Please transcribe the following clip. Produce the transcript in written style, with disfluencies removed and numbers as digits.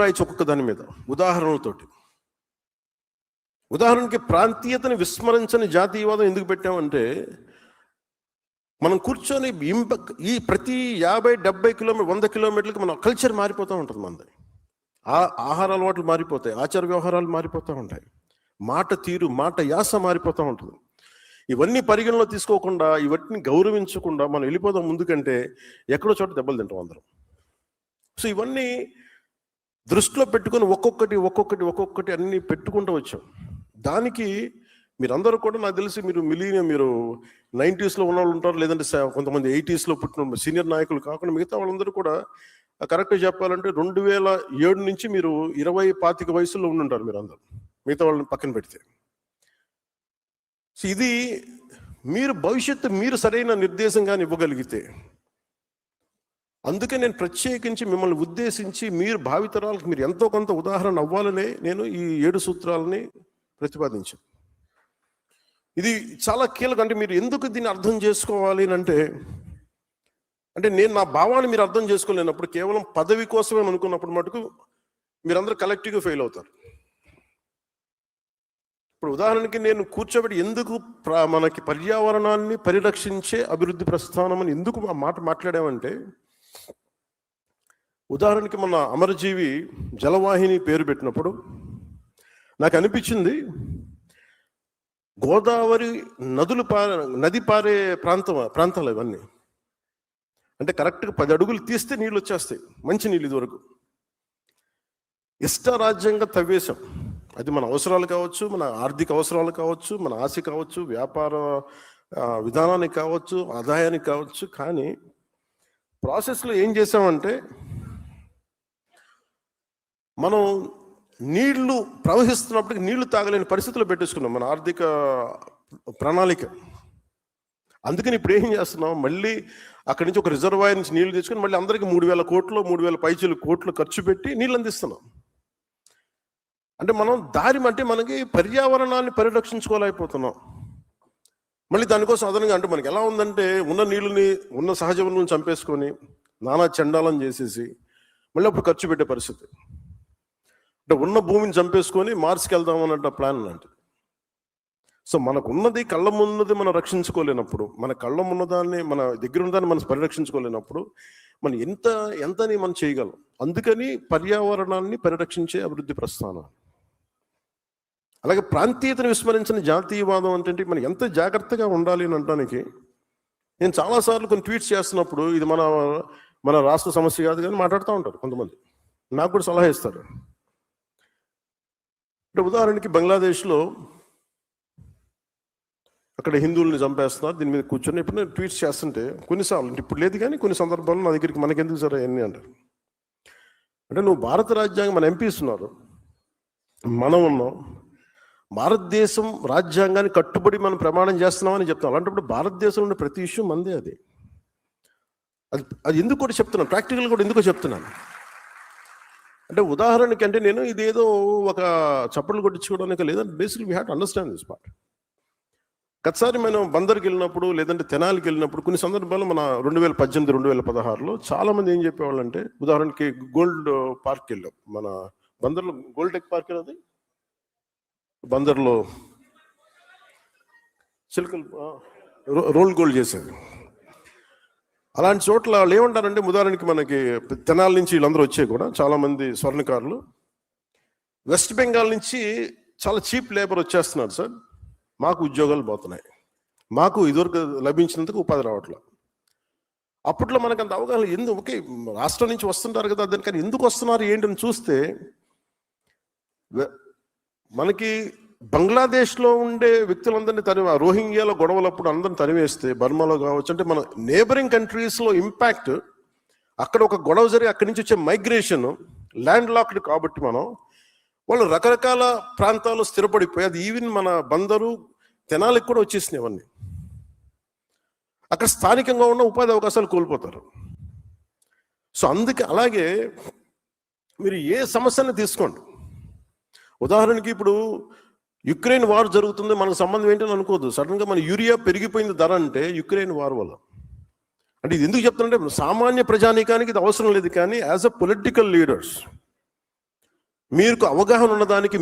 రాయొచ్చు ఒక్కొక్క దాని మీద ఉదాహరణలతోటి. ఉదాహరణకి ప్రాంతీయతని విస్మరించని జాతీయవాదం ఎందుకు పెట్టామంటే, మనం కూర్చొని ఈ ప్రతి 50-70 కిలోమీటర్ 100 కిలోమీటర్లకి మన కల్చర్ మారిపోతూ ఉంటుంది. మనది ఆహార అలవాట్లు మారిపోతాయి, ఆచార వ్యవహారాలు మారిపోతూ ఉంటాయి, మాట తీరు మాట యాస మారిపోతూ ఉంటుంది. ఇవన్నీ పరిగణలో తీసుకోకుండా, ఇవన్నీ గౌరవించకుండా మనం వెళ్ళిపోదాం ముందుకంటే ఎక్కడో చోట దెబ్బలు తింటాం అందరం. సో ఇవన్నీ దృష్టిలో పెట్టుకొని ఒక్కొక్కటి అన్ని పెట్టుకుంటూ వచ్చాం. దానికి మీరందరూ కూడా నాకు తెలిసి మీరు 90s ఉన్న వాళ్ళు ఉంటారు, లేదంటే కొంతమంది 80s పుట్టిన సీనియర్ నాయకులు కాకుండా మిగతా వాళ్ళందరూ కూడా కరెక్ట్గా చెప్పాలంటే 2007 నుంచి మీరు 20-25 వయసులో ఉండుంటారు మీరు అందరూ, మిగతా వాళ్ళని పక్కన పెడితే. సో ఇది మీరు భవిష్యత్తు మీరు సరైన నిర్దేశంగా ఇవ్వగలిగితే, అందుకే నేను ప్రత్యేకించి మిమ్మల్ని ఉద్దేశించి మీరు భావితరాలకు మీరు ఎంతో కొంత ఉదాహరణ అవ్వాలనే నేను ఈ 7 సూత్రాలని ప్రతిపాదించాను. ఇది చాలా కీలకం. అంటే మీరు ఎందుకు దీన్ని అర్థం చేసుకోవాలి అంటే నేను నా భావాన్ని మీరు అర్థం చేసుకోలేనప్పుడు, కేవలం పదవి కోసమే అనుకున్నప్పుడు మటుకు మీరందరూ కలెక్టివ్గా ఫెయిల్ అవుతారు. ఇప్పుడు ఉదాహరణకి నేను కూర్చోబెట్టి ఎందుకు మనకి పర్యావరణాన్ని పరిరక్షించే అభివృద్ధి ప్రస్థానం అని ఎందుకు ఆ మాట మాట్లాడామంటే, ఉదాహరణకి మన అమరజీవి జలవాహిని పేరు పెట్టినప్పుడు నాకు అనిపించింది, గోదావరి నది పారే ప్రాంతాలు ఇవన్నీ. అంటే కరెక్ట్గా 10 అడుగులు తీస్తే నీళ్ళు వచ్చేస్తాయి, మంచి నీళ్ళు. ఇదివరకు ఇష్టారాజ్యంగా తవ్వేశాం. అది మన అవసరాలు కావచ్చు, మన ఆర్థిక అవసరాలు కావచ్చు, మన ఆశ కావచ్చు, వ్యాపార విధానానికి కావచ్చు, ఆదాయానికి కావచ్చు. కానీ ప్రాసెస్లో ఏం చేసామంటే, మనం నీళ్లు ప్రవహిస్తున్నప్పటికీ నీళ్లు తాగలేని పరిస్థితుల్లో పెట్టేసుకున్నాం మన ఆర్థిక ప్రణాళిక. అందుకని ఇప్పుడు ఏం చేస్తున్నాం, మళ్ళీ అక్కడి నుంచి ఒక రిజర్వాయర్ నుంచి నీళ్లు తెచ్చుకొని మళ్ళీ అందరికీ 3,000 కోట్లు 3,000 పైచీలు కోట్లు ఖర్చు పెట్టి నీళ్ళు అందిస్తున్నాం. అంటే మనం మనకి పర్యావరణాన్ని పరిరక్షించుకోలేకపోతున్నాం. మళ్ళీ దానికోసం అదనంగా అంటే మనకి ఎలా ఉందంటే, ఉన్న నీళ్ళని ఉన్న సహజ వనరులను చంపేసుకొని నానా చండాలం చేసేసి మళ్ళీ అప్పుడు ఖర్చు పెట్టే పరిస్థితి. అంటే ఉన్న భూమిని చంపేసుకొని మార్స్కి వెళ్దాం అన్నట్టు ప్లాన్ లాంటిది. సో మనకున్నది కళ్ళ ముందుది మనం రక్షించుకోలేనప్పుడు, మన కళ్ళ ఉన్నదాన్ని మన దగ్గర ఉన్నదాన్ని మనం పరిరక్షించుకోలేనప్పుడు మనం ఎంతని మనం చేయగలం. అందుకని పర్యావరణాన్ని పరిరక్షించే అభివృద్ధి ప్రస్థానం. అలాగే ప్రాంతీయతను విస్మరించిన జాతీయవాదం అంటే మనం ఎంత జాగ్రత్తగా ఉండాలి అని అనడానికి, నేను చాలాసార్లు కొన్ని ట్వీట్స్ చేస్తున్నప్పుడు ఇది మన రాష్ట్ర సమస్య కాదు కానీ మాట్లాడుతూ ఉంటారు కొంతమంది, నాకు కూడా సలహా ఇస్తారు. అంటే ఉదాహరణకి బంగ్లాదేశ్లో అక్కడ హిందువుల్ని చంపేస్తున్నారు, దీని మీద కూర్చొని ఇప్పుడు నేను ట్వీట్స్ చేస్తుంటే కొన్నిసార్లు, ఇప్పుడు లేదు కానీ కొన్ని సందర్భాల్లో నా దగ్గరికి మనకెందుకు సరే అన్నీ అంటారు. అంటే నువ్వు భారత రాజ్యాంగం మన ఎంపీస్ ఉన్నారు, మనం ఉన్నాం, భారతదేశం రాజ్యాంగాన్ని కట్టుబడి మనం ప్రమాణం చేస్తున్నామని చెప్తాం. అలాంటప్పుడు భారతదేశంలో ఉన్న ప్రతి ఇష్యూ మందే. అది ఎందుకు కూడా చెప్తున్నాను, ప్రాక్టికల్ కూడా ఎందుకో చెప్తున్నాను అంటే, ఉదాహరణకి అంటే నేను ఇదేదో ఒక చప్పట్లు కొట్టించుకోవడానికి లేదంటే basically we have to understand this part. గతసారి మనం బందర్కి వెళ్ళినప్పుడు లేదంటే తెనాలికి వెళ్ళినప్పుడు కొన్ని సందర్భాల్లో మన 2018-2016లో చాలామంది ఏం చెప్పేవాళ్ళు అంటే, ఉదాహరణకి గోల్డ్ పార్క్ వెళ్ళాం, మన బందర్లో గోల్డ్ టెక్ పార్క్ అది బందర్లో చిలుకలు రోల్ గోల్డ్ చేసేది. అలాంటి చోట్ల వాళ్ళు ఏమంటారంటే, ఉదాహరణకి మనకి తెనాలి నుంచి వీళ్ళందరూ వచ్చే కూడా చాలామంది స్వర్ణకారులు వెస్ట్ బెంగాల్ నుంచి చాలా చీప్ లేబర్ వచ్చేస్తున్నారు సార్, మాకు ఉద్యోగాలు పోతున్నాయి, మాకు ఇదివరకు లభించినందుకు ఉపాధి రావట్లేదు. అప్పట్లో మనకు అంత అవగాహన ఓకే రాష్ట్రం నుంచి వస్తుంటారు కదా, దానికని ఎందుకు వస్తున్నారు ఏంటని చూస్తే, మనకి బంగ్లాదేశ్లో ఉండే వ్యక్తులందరినీ రోహింగ్యాలో గొడవలప్పుడు అందరిని తరివేస్తే, బర్మాలో కావచ్చు, అంటే మన నేబరింగ్ కంట్రీస్లో ఇంపాక్ట్, అక్కడ ఒక గొడవ జరిగి అక్కడి నుంచి వచ్చే మైగ్రేషన్ ల్యాండ్ లాక్డ్ కాబట్టి వాళ్ళు రకరకాల ప్రాంతాల్లో స్థిరపడిపోయి, అది ఈవెన్ మన బందరు తెనాలికి కూడా వచ్చేసినాయి అవన్నీ. అక్కడ స్థానికంగా ఉన్న ఉపాధి అవకాశాలు కోల్పోతారు. సో అందుకే అలాగే మీరు ఏ సమస్యని తీసుకోండి, ఉదాహరణకి ఇప్పుడు యుక్రెయిన్ వార్ జరుగుతుంది, మనకు సంబంధం ఏంటని అనుకోవద్దు. సడన్గా మన యూరియా పెరిగిపోయింది ధర అంటే యుక్రెయిన్ వార్ వల్ల. అంటే ఇది ఎందుకు చెప్తానంటే, సామాన్య ప్రజానీకానికి ఇది అవసరం లేదు, కానీ యాజ్ అ పొలిటికల్ లీడర్స్ మీకు అవగాహన ఉన్నదానికి